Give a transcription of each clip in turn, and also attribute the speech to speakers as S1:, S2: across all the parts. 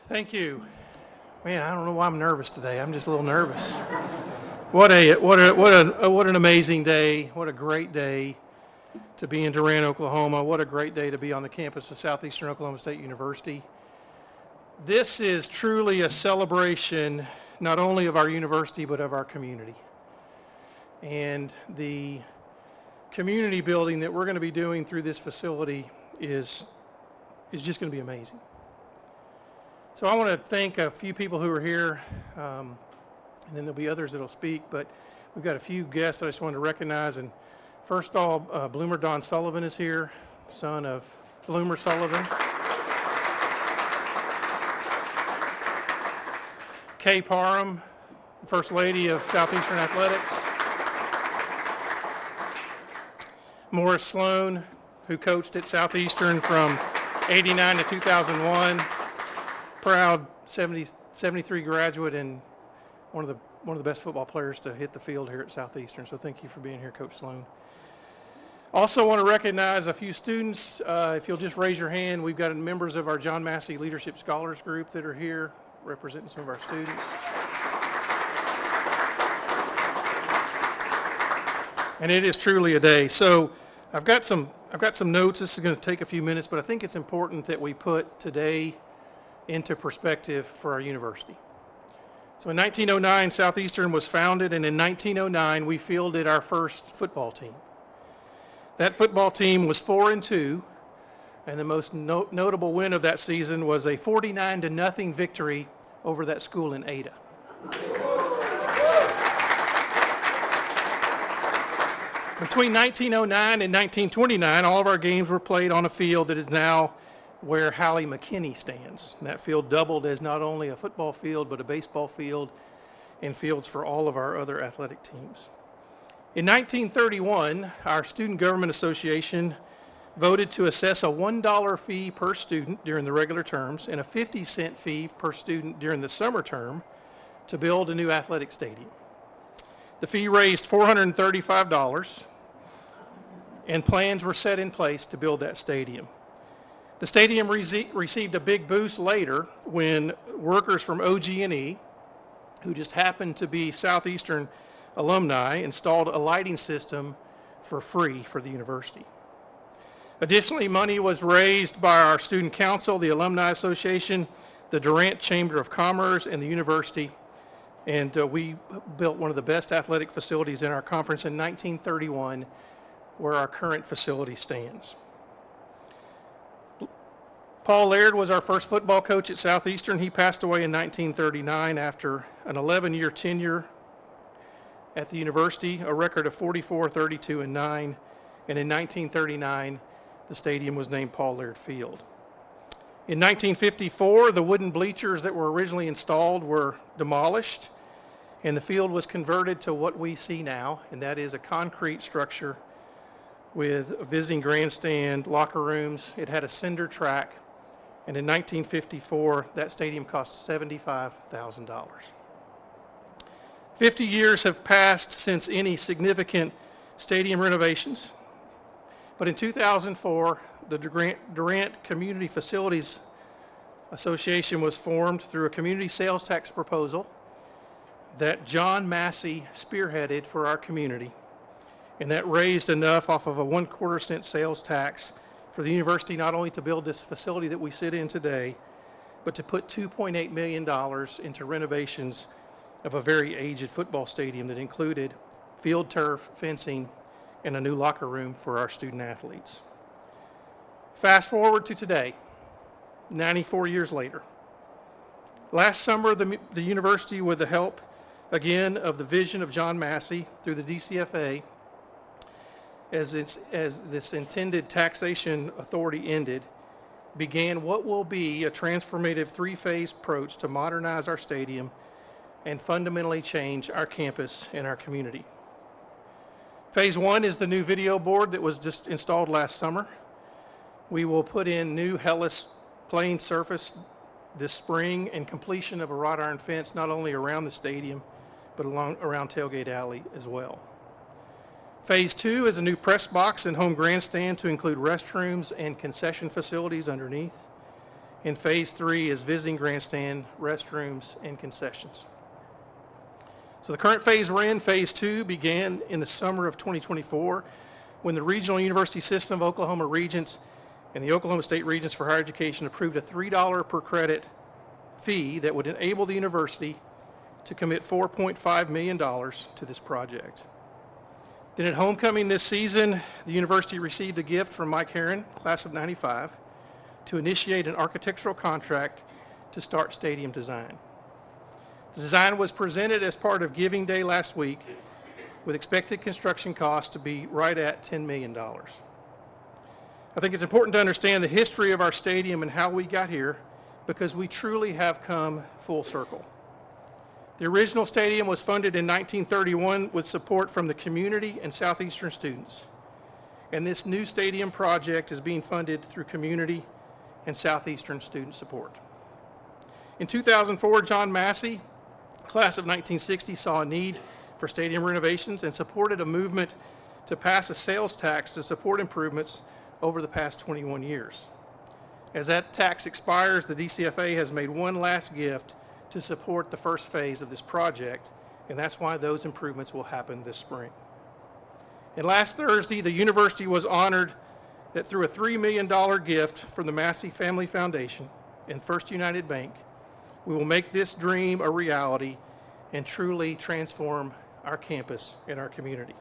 S1: Thank you. Man, I don't know why I'm nervous today. I'm just a little nervous. What an amazing day. What a great day to be in Durant, Oklahoma. What a great day to be on the campus of Southeastern Oklahoma State University. This is truly a celebration not only of our university but of our community. And the community building that we're going to be doing through this facility is just going to be amazing. So I want to thank a few people who are here, and then there'll be others that'll speak, but we've got a few guests that I just wanted to recognize. And first of all, Bloomer Don Sullivan is here, son of Bloomer Sullivan. Kay Parham, First Lady of Southeastern Athletics. Morris Sloan, who coached at Southeastern from '89 to 2001. Proud 73 graduate and one of the best football players to hit the field here at Southeastern. So thank you for being here, Coach Sloan. Also want to recognize a few students. If you'll just raise your hand, we've got members of our John Massey Leadership Scholars Group that are here representing some of our students. And it is truly a day. So I've got some notes. This is going to take a few minutes, but I think it's important that we put today into perspective for our university. So in 1909, Southeastern was founded, and in 1909, we fielded our first football team. That football team was 4-2, and the most notable win of that season was a 49-0 victory over that school in Ada. Between 1909 and 1929, all of our games were played on a field that is now where Hallie McKinney stands. And that field doubled as not only a football field, but a baseball field and fields for all of our other athletic teams. In 1931, our Student Government Association voted to assess a $1 fee per student during the regular terms and a 50-cent fee per student during the summer term to build a new athletic stadium. The fee raised $435, and plans were set in place to build that stadium. The stadium received a big boost later when workers from OG&E, who just happened to be Southeastern alumni, installed a lighting system for free for the university. Additionally, money was raised by our student council, the Alumni Association, the Durant Chamber of Commerce, and the university, and we built one of the best athletic facilities in our conference in 1931, where our current facility stands. Paul Laird was our first football coach at Southeastern. He passed away in 1939 after an 11-year tenure at the university, a record of 44, 32, and 9. And in 1939, the stadium was named Paul Laird Field. In 1954, the wooden bleachers that were originally installed were demolished, and the field was converted to what we see now, and that is a concrete structure with a visiting grandstand, locker rooms. It had a cinder track. And in 1954, that stadium cost $75,000. 50 years have passed since any significant stadium renovations. But in 2004, the Durant Community Facilities Association was formed through a community sales tax proposal that John Massey spearheaded for our community. And that raised enough off of a 1/4 cent sales tax for the university not only to build this facility that we sit in today, but to put $2.8 million into renovations of a very aged football stadium that included field turf, fencing, and a new locker room for our student athletes. Fast forward to today, 94 years later. Last summer, the university, with the help, again, of the vision of John Massey through the DCFA, as this intended taxation authority ended, began what will be a transformative three-phase approach to modernize our stadium and fundamentally change our campus and our community. Phase 1 is the new video board that was just installed last summer. We will put in new hellish playing surface this spring and completion of a wrought iron fence not only around the stadium, but around Tailgate Alley as well. Phase 2 is a new press box and home grandstand to include restrooms and concession facilities underneath. and Phase 3 is visiting grandstand, restrooms, and concessions. So the current phase we're in, Phase 2, began in the summer of 2024 when the Regional University System of Oklahoma Regents and the Oklahoma State Regents for Higher Education approved a $3 per credit fee that would enable the university to commit $4.5 million to this project. Then at homecoming this season, the university received a gift from Mike Herron, class of '95, to initiate an architectural contract to start stadium design. The design was presented as part of Giving Day last week, with expected construction costs to be right at $10 million. I think it's important to understand the history of our stadium and how we got here, because we truly have come full circle. The original stadium was funded in 1931 with support from the community and Southeastern students. And this new stadium project is being funded through community and Southeastern student support. In 2004, John Massey, class of 1960, saw a need for stadium renovations and supported a movement to pass a sales tax to support improvements over the past 21 years. As that tax expires, the DCFA has made one last gift to support the first phase of this project, and that's why those improvements will happen this spring. And last Thursday, the university was honored that through a $3 million gift from the Massey Family Foundation and First United Bank, we will make this dream a reality and truly transform our campus and our community.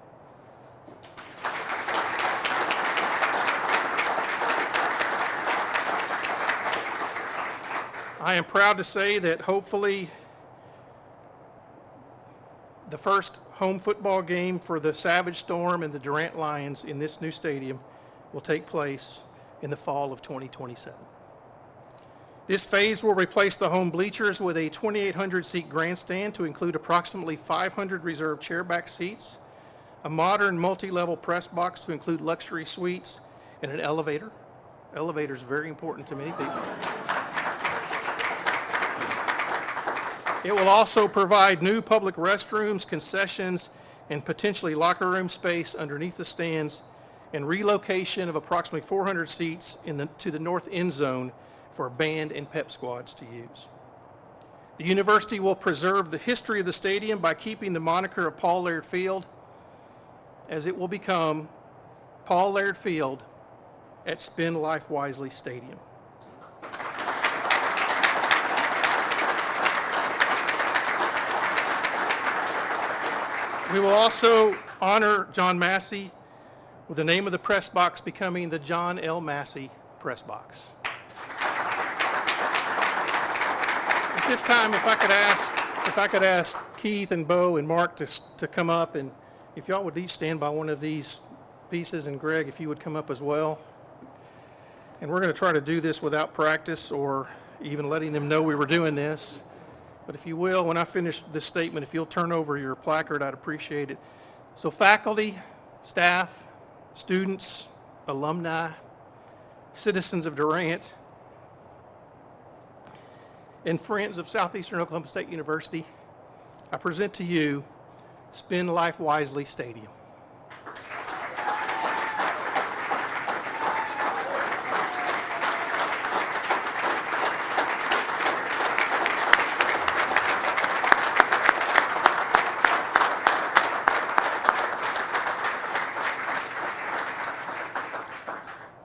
S1: I am proud to say that hopefully the first home football game for the Savage Storm and the Durant Lions in this new stadium will take place in the fall of 2027. This phase will replace the home bleachers with a 2,800 seat grandstand to include approximately 500 reserved chairback seats, a modern multi-level press box to include luxury suites, and an elevator. Elevator is very important to many people. It will also provide new public restrooms, concessions, and potentially locker room space underneath the stands, and relocation of approximately 400 seats to the north end zone for band and pep squads to use. The university will preserve the history of the stadium by keeping the moniker of Paul Laird Field, as it will become Paul Laird Field at Spend Life Wisely Stadium. We will also honor John Massey with the name of the press box becoming the John L. Massey Press Box. At this time, if I could ask Keith and Bo and Mark to come up, and if y'all would each stand by one of these pieces, and Greg, if you would come up as well. And we're going to try to do this without practice or even letting them know we were doing this. But if you will, when I finish this statement, if you'll turn over your placard, I'd appreciate it. So faculty, staff, students, alumni, citizens of Durant, and friends of Southeastern Oklahoma State University, I present to you Spend Life Wisely Stadium.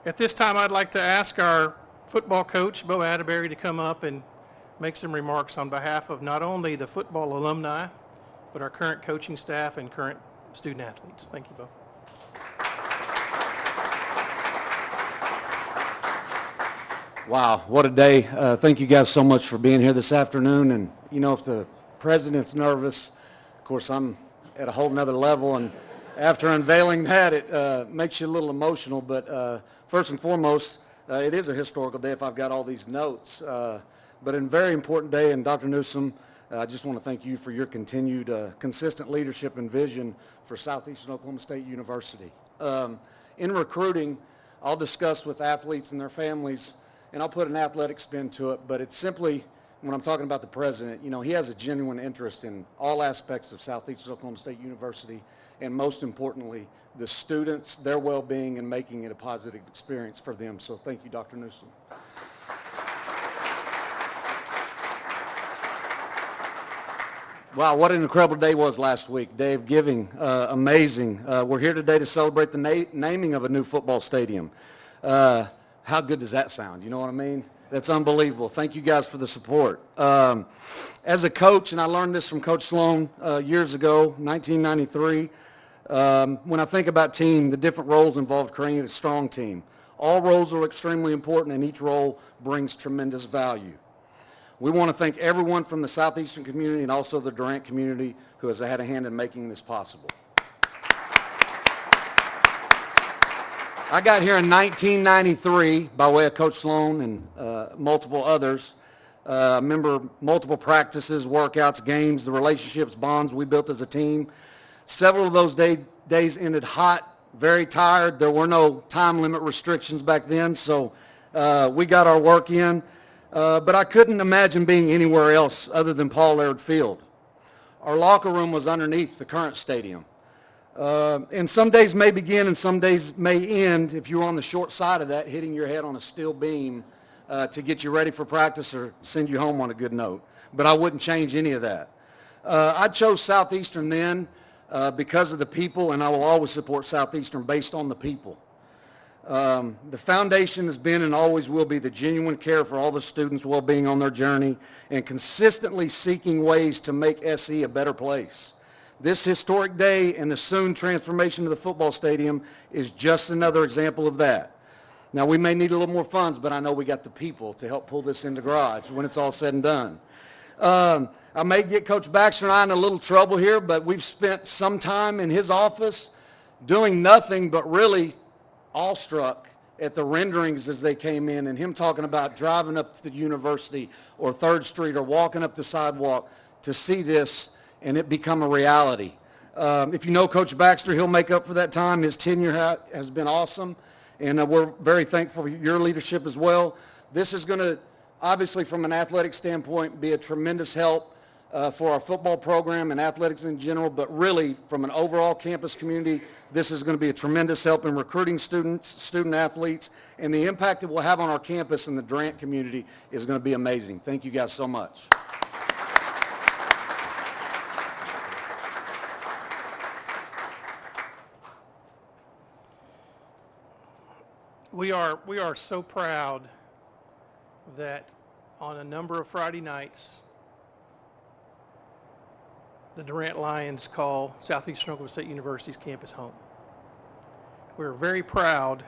S1: At this time, I'd like to ask our football coach, Bo Atterbury, to come up and make some remarks on behalf of not only the football alumni, but our current coaching staff and current student athletes. Thank you, Bo.
S2: Wow, what a day. Thank you guys so much for being here this afternoon. And, you know, if the president's nervous, of course, I'm at a whole nother level. And after unveiling that, it makes you a little emotional. But first and foremost, it is a historical day if I've got all these notes. But a very important day. And Dr. Newsom, I just want to thank you for your continued consistent leadership and vision for Southeastern Oklahoma State University. In recruiting, I'll discuss with athletes and their families, and I'll put an athletic spin to it, but it's simply, when I'm talking about the president, you know, he has a genuine interest in all aspects of Southeastern Oklahoma State University, and most importantly, the students, their well-being, and making it a positive experience for them. So thank you, Dr. Newsom. Wow, what an incredible day was last week. Day of giving, amazing. We're here today to celebrate the naming of a new football stadium. How good does that sound? You know what I mean? That's unbelievable. Thank you guys for the support. As a coach, and I learned this from Coach Sloan years ago, 1993, when I think about team, the different roles involved creating a strong team. All roles are extremely important, and each role brings tremendous value. We want to thank everyone from the Southeastern community and also the Durant community who has had a hand in making this possible. I got here in 1993 by way of Coach Sloan and multiple others. I remember multiple practices, workouts, games, the relationships, bonds we built as a team. Several of those days ended hot, very tired. There were no time limit restrictions back then, so we got our work in. But I couldn't imagine being anywhere else other than Paul Laird Field. Our locker room was underneath the current stadium. And some days may begin and some days may end if you're on the short side of that, hitting your head on a steel beam to get you ready for practice or send you home on a good note. But I wouldn't change any of that. I chose Southeastern then because of the people, and I will always support Southeastern based on the people. The foundation has been and always will be the genuine care for all the students' well-being on their journey and consistently seeking ways to make SE a better place. This historic day and the soon transformation of the football stadium is just another example of that. Now, we may need a little more funds, but I know we got the people to help pull this into garage when it's all said and done. I may get Coach Baxter and I in a little trouble here, but we've spent some time in his office doing nothing but really awestruck at the renderings as they came in and him talking about driving up to the university or 3rd Street or walking up the sidewalk to see this and it become a reality. If you know Coach Baxter, he'll make up for that time. His tenure has been awesome, and we're very thankful for your leadership as well. This is going to, obviously from an athletic standpoint, be a tremendous help for our football program and athletics in general, but really from an overall campus community, this is going to be a tremendous help in recruiting students, student athletes, and the impact it will have on our campus and the Durant community is going to be amazing. Thank you guys so much.
S1: We are so proud that on a number of Friday nights, the Durant Lions call Southeastern Oklahoma State University's campus home. We're very proud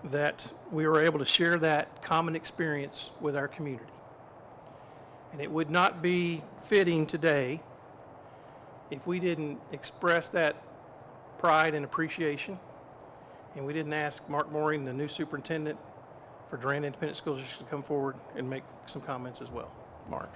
S1: that we were able to share that common experience with our community. And it would not be fitting today if we didn't express that pride and appreciation, and we didn't ask Mark Mooring, the new superintendent for Durant Independent School District, to come forward and make some comments as well. Mark.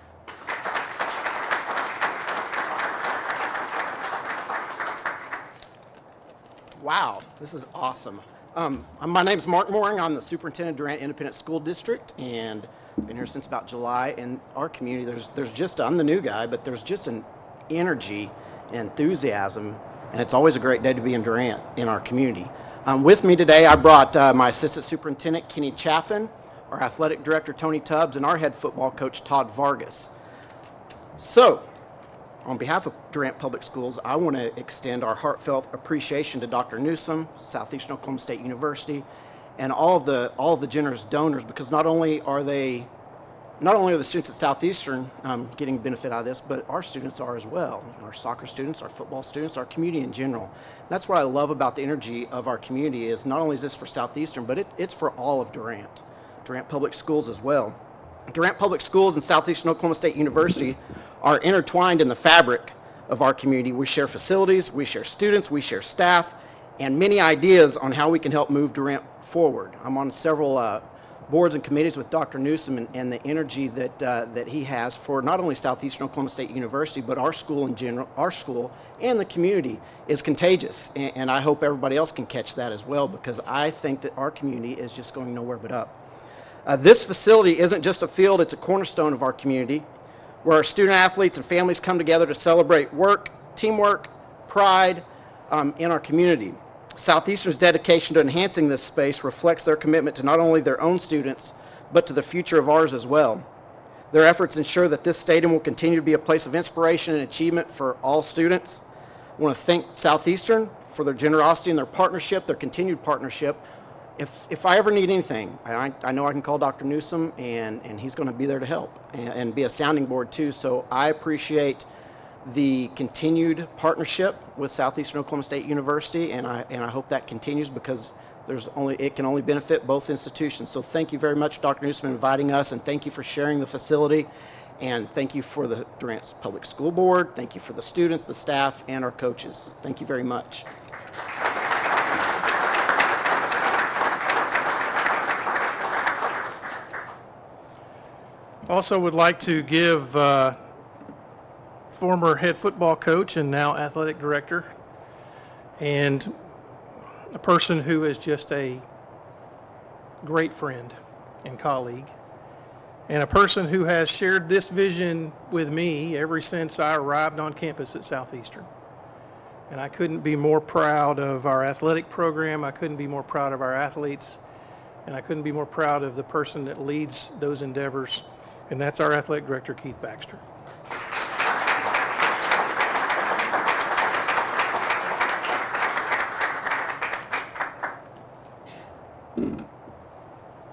S3: Wow, this is awesome. My name's Mark Mooring. I'm the superintendent of Durant Independent School District, and been here since about July. And our community, there's just, I'm the new guy, but there's just an energy and enthusiasm, and it's always a great day to be in Durant in our community. With me today, I brought my assistant superintendent, Kenny Chaffin, our athletic director, Tony Tubbs, and our head football coach, Todd Vargas. So, on behalf of Durant Public Schools, I want to extend our heartfelt appreciation to Dr. Newsom, Southeastern Oklahoma State University, and all of the generous donors, because not only are the students at Southeastern getting benefit out of this, but our students are as well. Our soccer students, our football students, our community in general. That's what I love about the energy of our community is not only is this for Southeastern, but it's for all of Durant Public Schools as well. Durant Public Schools and Southeastern Oklahoma State University are intertwined in the fabric of our community. We share facilities, we share students, we share staff, and many ideas on how we can help move Durant forward. I'm on several boards and committees with Dr. Newsom, and the energy that he has for not only Southeastern Oklahoma State University, but our school in general, our school and the community is contagious. And I hope everybody else can catch that as well, because I think that our community is just going nowhere but up. This facility isn't just a field, it's a cornerstone of our community, where our student athletes and families come together to celebrate work, teamwork, pride in our community. Southeastern's dedication to enhancing this space reflects their commitment to not only their own students, but to the future of ours as well. Their efforts ensure that this stadium will continue to be a place of inspiration and achievement for all students. I want to thank Southeastern for their generosity and their partnership, their continued partnership. If I ever need anything, I know I can call Dr. Newsom, and he's going to be there to help and be a sounding board too. So I appreciate the continued partnership with Southeastern Oklahoma State University, and I hope that continues, because it can only benefit both institutions. So thank you very much, Dr. Newsom, for inviting us, and thank you for sharing the facility, and thank you for the Durant Public School Board. Thank you for the students, the staff, and our coaches. Thank you very much.
S1: Also would like to give former head football coach and now athletic director, and a person who is just a great friend and colleague, and a person who has shared this vision with me ever since I arrived on campus at Southeastern. And I couldn't be more proud of our athletic program. I couldn't be more proud of our athletes. And I couldn't be more proud of the person that leads those endeavors. And that's our athletic director, Keith Baxter.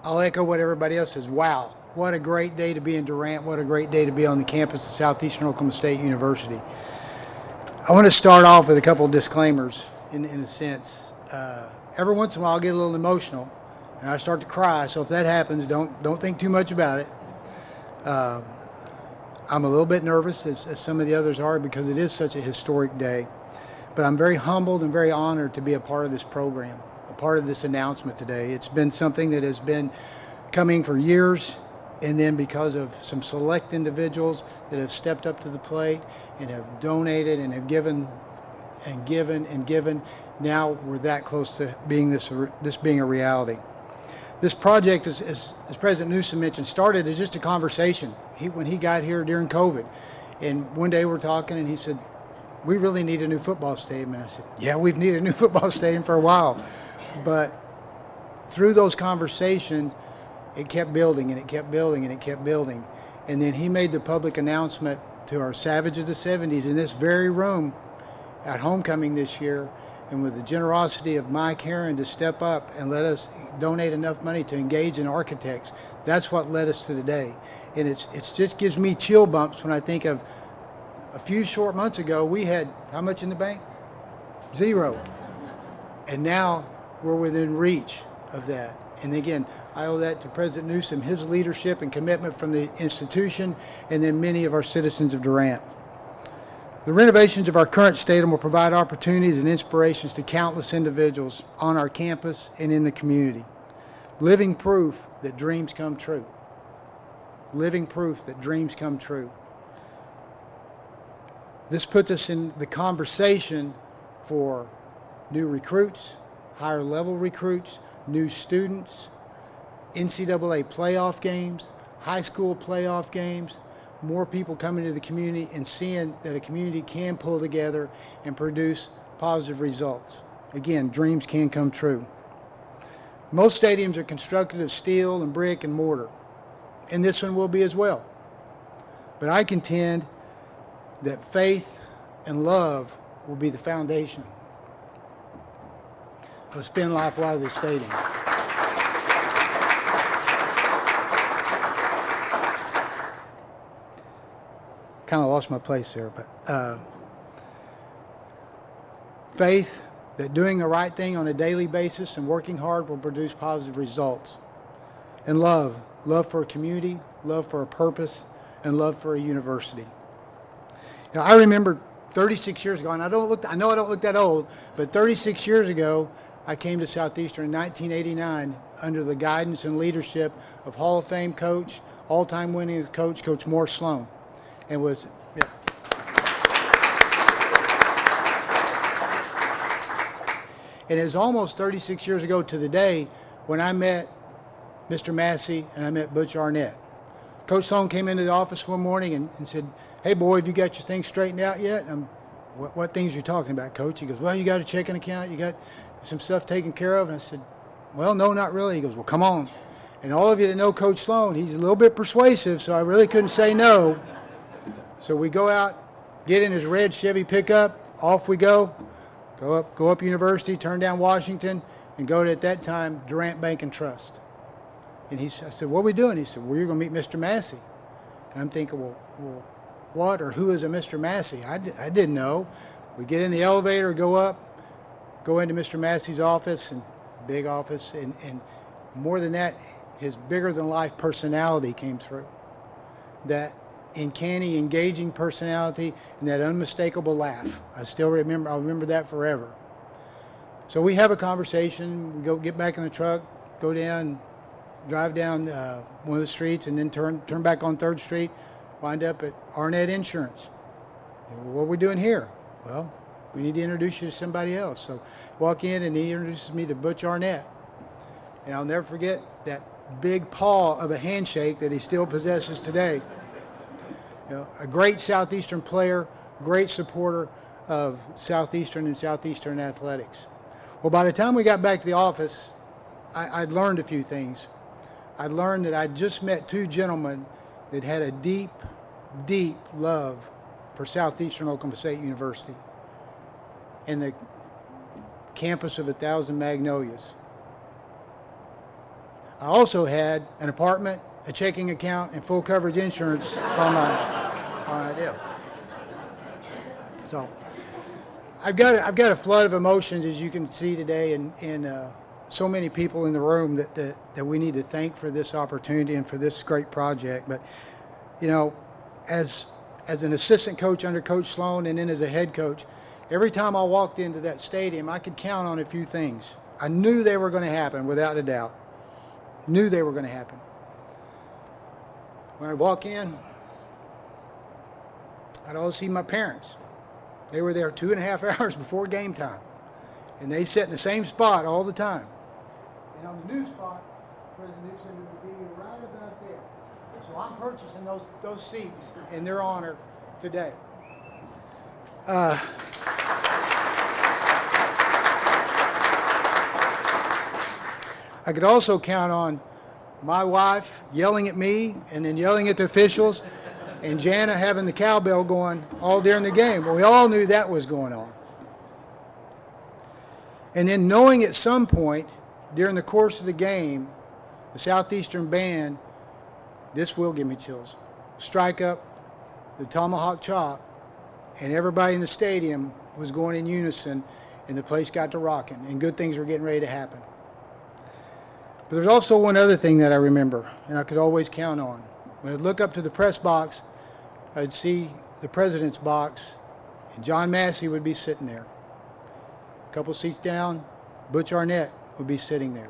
S4: I'll echo what everybody else says. Wow, what a great day to be in Durant. What a great day to be on the campus of Southeastern Oklahoma State University. I want to start off with a couple of disclaimers in a sense. Every once in a while I'll get a little emotional and I start to cry, so if that happens, don't think too much about it. I'm a little bit nervous, as some of the others are, because it is such a historic day. But I'm very humbled and very honored to be a part of this program, a part of this announcement today. It's been something that has been coming for years, and then because of some select individuals that have stepped up to the plate and have donated and have given and given and given, now we're that close to being this being a reality. This project, as President Newsom mentioned, started as just a conversation when he got here during COVID. And one day we're talking and he said, we really need a new football stadium. And I said, yeah, we've needed a new football stadium for a while. But through those conversations, it kept building and it kept building and it kept building. And then he made the public announcement to our Savage of the 70s in this very room at homecoming this year. And with the generosity of Mike Herron to step up and let us donate enough money to engage in architects, that's what led us to today. And it's just gives me chill bumps when I think of a few short months ago, we had how much in the bank? Zero. And now we're within reach of that. And again, I owe that to President Newsom, his leadership and commitment from the institution, and then many of our citizens of Durant. The renovations of our current stadium will provide opportunities and inspirations to countless individuals on our campus and in the community. Living proof that dreams come true. Living proof that dreams come true. This puts us in the conversation for new recruits, higher level recruits, new students, NCAA playoff games, high school playoff games, more people coming to the community and seeing that a community can pull together and produce positive results. Again, dreams can come true. Most stadiums are constructed of steel and brick and mortar, and this one will be as well. But I contend that faith and love will be the foundation of Spend Life Wisely Stadium. Kind of lost my place there, but faith that doing the right thing on a daily basis and working hard will produce positive results. And love for a community, love for a purpose, and love for a university. Now, I remember 36 years ago, and I know I don't look that old, but 36 years ago, I came to Southeastern in 1989 under the guidance and leadership of Hall of Fame coach, all-time winning coach, Coach Morris Sloan. And was, yeah. And it was almost 36 years ago to the day when I met Mr. Massey and I met Butch Arnett. Coach Sloan came into the office one morning and said, hey boy, have you got your things straightened out yet? And what things are you talking about, Coach? He goes, well, you got a checking account, you got some stuff taken care of? And I said, well, no, not really. He goes, well, come on. And all of you that know Coach Sloan, he's a little bit persuasive, so I really couldn't say no. So we go out, get in his red Chevy pickup, off we go up University, turn down Washington, and go to, at that time, Durant Bank and Trust. And I said, what are we doing? He said, well, you're going to meet Mr. Massey. And I'm thinking, well, what or who is a Mr. Massey? I didn't know. We get in the elevator, go up, go into Mr. Massey's office, and big office, and more than that, his bigger-than-life personality came through. That uncanny, engaging personality and that unmistakable laugh. I'll remember that forever. So we have a conversation, we go get back in the truck, go down, drive down one of the streets, and then turn back on 3rd Street, wind up at Arnett Insurance. And what are we doing here? Well, we need to introduce you to somebody else. So walk in, and he introduces me to Butch Arnett. And I'll never forget that big paw of a handshake that he still possesses today. You know, a great Southeastern player, great supporter of Southeastern and Southeastern athletics. Well, by the time we got back to the office, I'd learned a few things. I'd learned that I'd just met 2 gentlemen that had a deep, deep love for Southeastern Oklahoma State University and the campus of 1,000 Magnolias. I also had an apartment, a checking account, and full coverage insurance on my deal. So I've got a flood of emotions, as you can see today, and so many people in the room that we need to thank for this opportunity and for this great project. But you know, as an assistant coach under Coach Sloan, and then as a head coach, every time I walked into that stadium, I could count on a few things. I knew they were going to happen without a doubt. Knew they were going to happen. When I walk in, I'd always see my parents. They were there 2.5 hours before game time. And they sit in the same spot all the time. And on the new spot, President Nixon would be right about there. So I'm purchasing those seats in their honor today. I could also count on my wife yelling at me and then yelling at the officials, and Jana having the cowbell going all during the game. Well, we all knew that was going on. And then knowing at some point during the course of the game, the Southeastern band, this will give me chills, strike up the tomahawk chop, and everybody in the stadium was going in unison, and the place got to rocking, and good things were getting ready to happen. But there's also one other thing that I remember, and I could always count on. When I'd look up to the press box, I'd see the president's box, and John Massey would be sitting there. A couple seats down, Butch Arnett would be sitting there.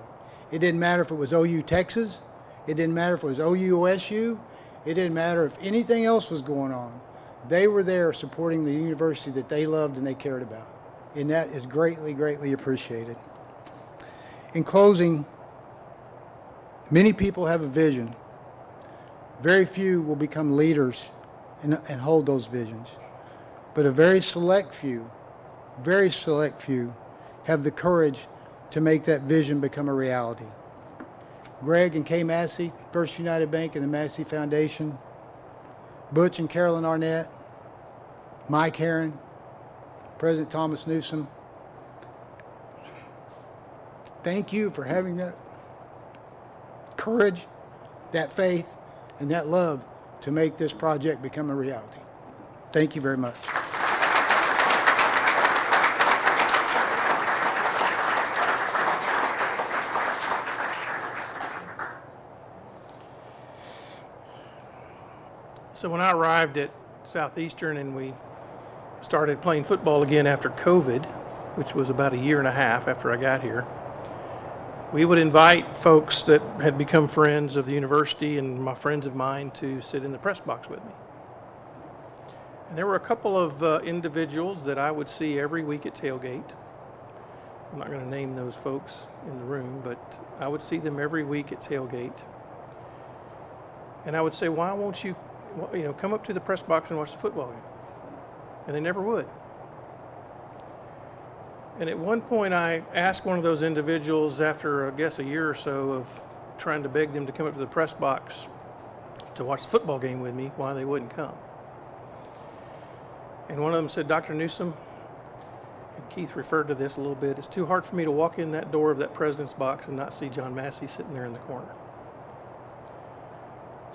S4: It didn't matter if it was OU Texas. It didn't matter if it was OU OSU. It didn't matter if anything else was going on. They were there supporting the university that they loved and they cared about. And that is greatly, greatly appreciated. In closing, many people have a vision. Very few will become leaders and hold those visions. But a very select few have the courage to make that vision become a reality. Greg and Kay Massey, First United Bank and the Massey Foundation, Butch and Carolyn Arnett, Mike Herron, President Thomas Newsom, thank you for having that courage, that faith, and that love to make this project become a reality. Thank you very much.
S1: So when I arrived at Southeastern and we started playing football again after COVID, which was about 1.5 years after I got here, we would invite folks that had become friends of the university and my friends of mine to sit in the press box with me. And there were a couple of individuals that I would see every week at tailgate. I'm not going to name those folks in the room, but I would see them every week at tailgate. And I would say, why won't you come up to the press box and watch the football game? And they never would. And at one point I asked one of those individuals after, I guess, 1 year or so of trying to beg them to come up to the press box to watch the football game with me, why they wouldn't come. And one of them said, Dr. Newsom, and Keith referred to this a little bit, it's too hard for me to walk in that door of that president's box and not see John Massey sitting there in the corner.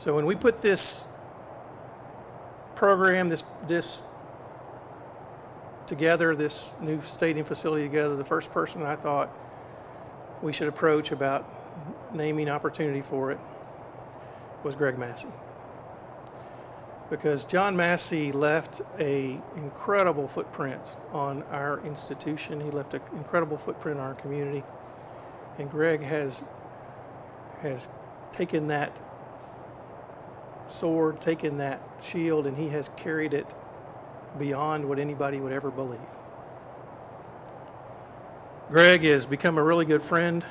S1: So when we put this program, this together, this new stadium facility together, the first person I thought we should approach about naming opportunity for it was Greg Massey. Because John Massey left an incredible footprint on our institution. He left an incredible footprint on our community. And Greg has taken that sword, taken that shield, and he has carried it beyond what anybody would ever believe. Greg has become a really good friend,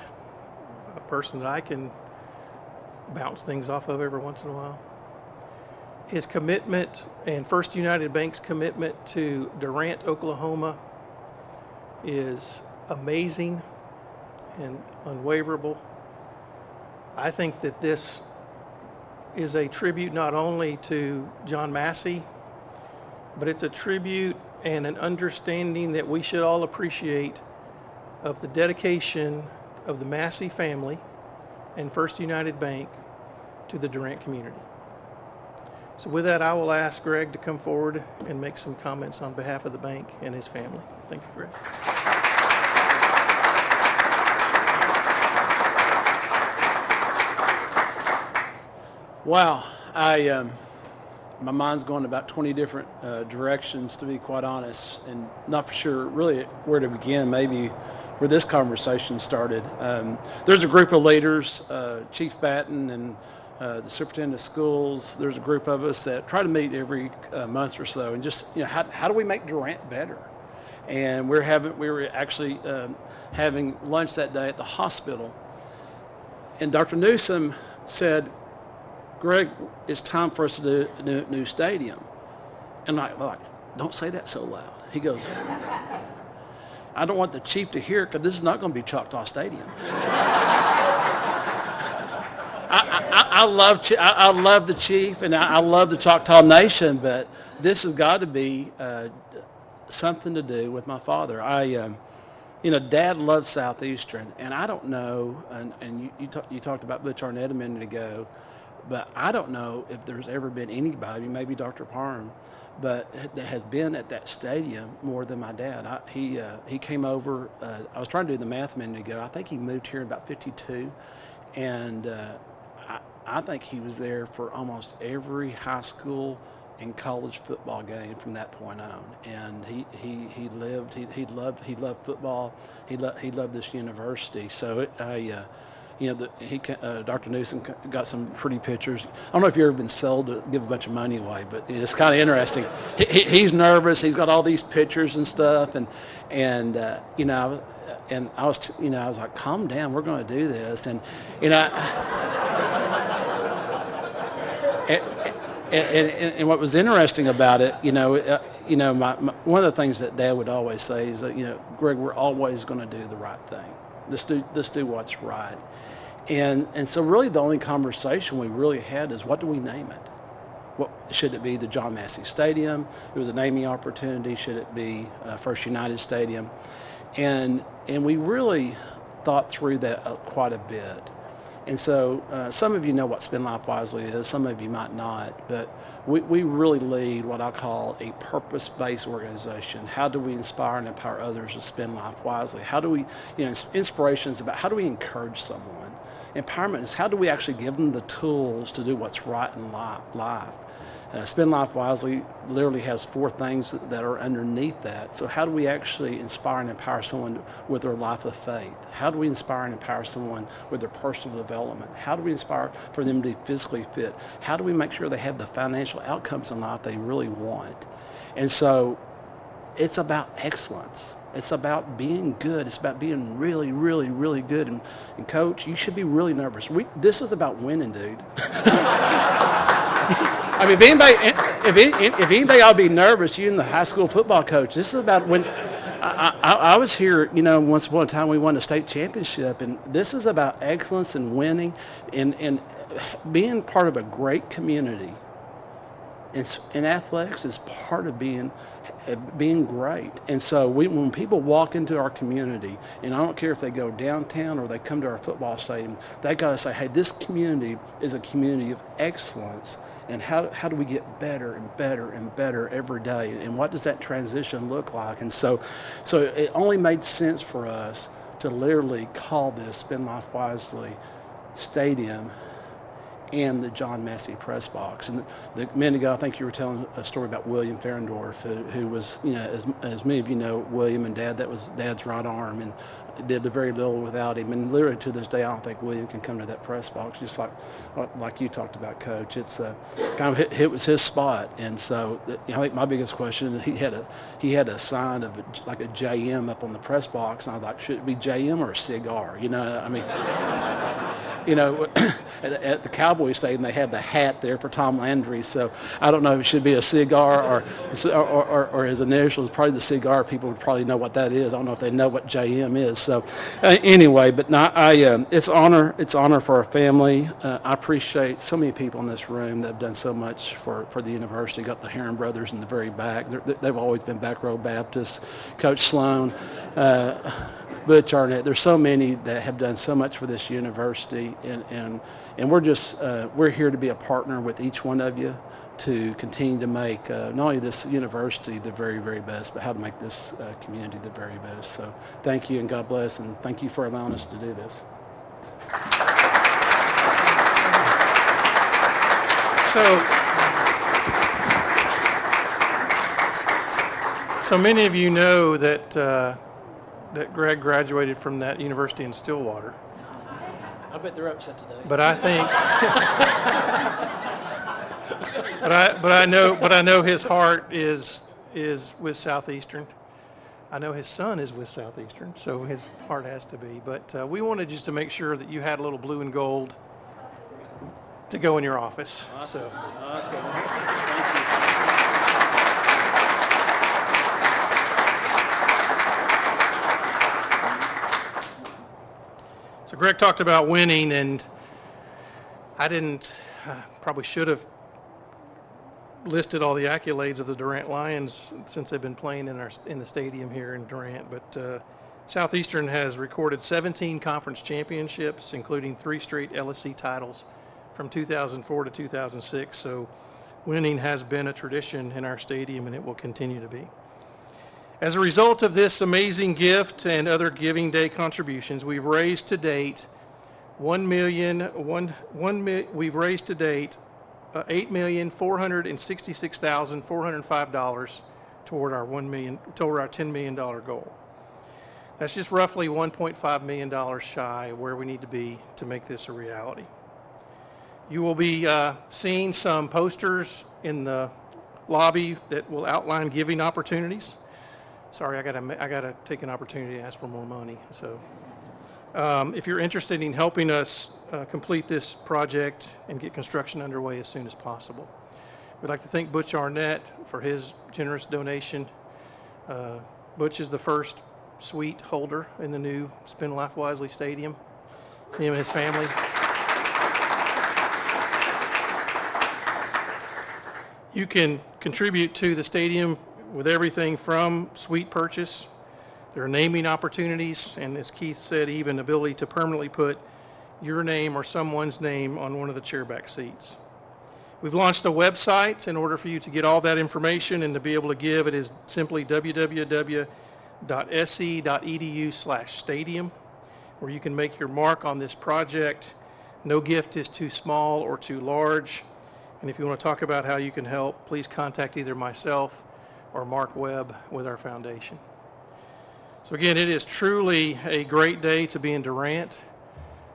S1: a person that I can bounce things off of every once in a while. His commitment and First United Bank's commitment to Durant, Oklahoma is amazing and unwaverable. I think that this is a tribute not only to John Massey, but it's a tribute and an understanding that we should all appreciate of the dedication of the Massey family and First United Bank to the Durant community. So with that, I will ask Greg to come forward and make some comments on behalf of the bank and his family. Thank you, Greg.
S5: Wow, my mind's going about 20 different directions, to be quite honest, and not for sure really where to begin, maybe where this conversation started. There's a group of leaders, Chief Batten and the superintendent of schools. There's a group of us that try to meet every month or so, and just, how do we make Durant better? And we were actually having lunch that day at the hospital, and Dr. Newsom said, Greg, it's time for us to do a new stadium. And I'm like, don't say that so loud. He goes, I don't want the chief to hear it because this is not going to be Choctaw Stadium. I love the chief and I love the Choctaw Nation, but this has got to be something to do with my father. Dad loved Southeastern, and I don't know, and you talked about Butch Arnett a minute ago, but I don't know if there's ever been anybody, maybe Dr. Parham, but that has been at that stadium more than my dad. He came over, I was trying to do the math a minute ago, I think he moved here in about 52, and I think he was there for almost every high school and college football game from that point on. And he loved football. He loved this university. So Dr. Newsom got some pretty pictures. I don't know if you've ever been sold to give a bunch of money away, but it's kind of interesting. He's nervous. He's got all these pictures and stuff, and I was like, calm down. We're going to do this, and And what was interesting about it, one of the things that Dad would always say is that, Greg, we're always going to do the right thing. Let's do what's right. And so really the only conversation we really had is, what do we name it? What should it be? The John Massey Stadium? It was a naming opportunity. Should it be First United Stadium? And we really thought through that quite a bit. And so some of you know what Spend Life Wisely is, some of you might not, but we really lead what I call a purpose-based organization. How do we inspire and empower others to spend life wisely? How do we, inspiration is about how do we encourage someone? Empowerment is how do we actually give them the tools to do what's right in life? Spend Life Wisely literally has 4 things that are underneath that. So how do we actually inspire and empower someone with their life of faith? How do we inspire and empower someone with their personal development? How do we inspire for them to be physically fit? How do we make sure they have the financial outcomes in life they really want? And so it's about excellence. It's about being good. It's about being really, really, really good. And Coach, you should be really nervous. This is about winning, dude. I mean, if anybody ought to be nervous, you and the high school football coach. This is about when I was here, once upon a time we won a state championship, and this is about excellence and winning and being part of a great community. And athletics is part of being great. And so when people walk into our community, and I don't care if they go downtown or they come to our football stadium, they got to say, hey, this community is a community of excellence. And how do we get better and better and better every day? And what does that transition look like? And so it only made sense for us to literally call this Spend Life Wisely Stadium and the John Massey press box. And the minute ago, I think you were telling a story about William Ferendorf, who was, as many of you know, William and Dad, that was Dad's right arm, and did very little without him. And literally to this day, I don't think William can come to that press box, just like you talked about, Coach. It's kind of it was his spot. And so I think my biggest question, he had a sign of like a JM up on the press box, and I was like, should it be JM or a cigar? At the Cowboy Stadium, they have the hat there for Tom Landry, so I don't know if it should be a cigar or his initials. Probably the cigar people would probably know what that is. I don't know if they know what JM is. So anyway, but it's honor for our family. I appreciate so many people in this room that have done so much for the university. Got the Heron brothers in the very back. They've always been back row Baptists. Coach Sloan, Butch Arnett. There's so many that have done so much for this university, and we're here to be a partner with each one of you to continue to make not only this university the very, very best, but how to make this community the very best. So thank you, and God bless, and thank you for allowing us to do this.
S1: So many of you know that Greg graduated from that university in Stillwater.
S5: I bet they're upset today.
S1: But I think, but I know his heart is with Southeastern. I know his son is with Southeastern, so his heart has to be. But we wanted just to make sure that you had a little blue and gold to go in your office.
S5: Awesome.
S1: So.
S5: Awesome. Thank you.
S1: So Greg talked about winning, and I probably should have listed all the accolades of the Durant Lions since they've been playing in the stadium here in Durant. But Southeastern has recorded 17 conference championships, including 3 straight LSC titles from 2004 to 2006. So winning has been a tradition in our stadium, and it will continue to be. As a result of this amazing gift and other Giving Day contributions, we've raised to date $8,466,405 toward our $10 million goal. That's just roughly $1.5 million shy of where we need to be to make this a reality. You will be seeing some posters in the lobby that will outline giving opportunities. Sorry, I gotta take an opportunity to ask for more money. So, if you're interested in helping us complete this project and get construction underway as soon as possible, we'd like to thank Butch Arnett for his generous donation. Butch is the first suite holder in the new Spend Life Wisely Stadium. Him and his family. You can contribute to the stadium with everything from suite purchase. There are naming opportunities, and as Keith said, even ability to permanently put your name or someone's name on one of the chairback seats. We've launched a website in order for you to get all that information and to be able to give. It is simply www.se.edu/stadium, where you can make your mark on this project. No gift is too small or too large. And if you want to talk about how you can help, please contact either myself or Mark Webb with our foundation. So again, it is truly a great day to be in Durant.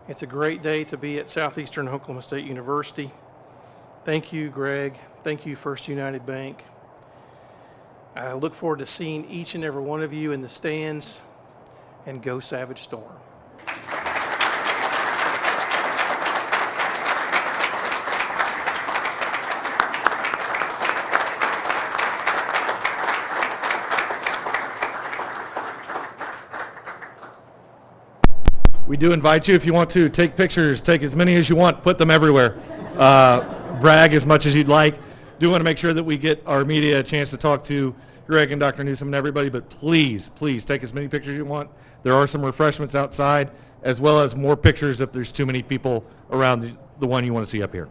S1: It's a great day to be at Southeastern Oklahoma State University. Thank you, Greg. Thank you, First United Bank. I look forward to seeing each and every one of you in the stands, and go Savage Storm.
S6: We do invite you, if you want to, take pictures, take as many as you want, put them everywhere. Brag as much as you'd like. Do want to make sure that we get our media a chance to talk to Greg and Dr. Newsom and everybody, but please, please take as many pictures as you want. There are some refreshments outside, as well as more pictures if there's too many people around the one you want to see up here.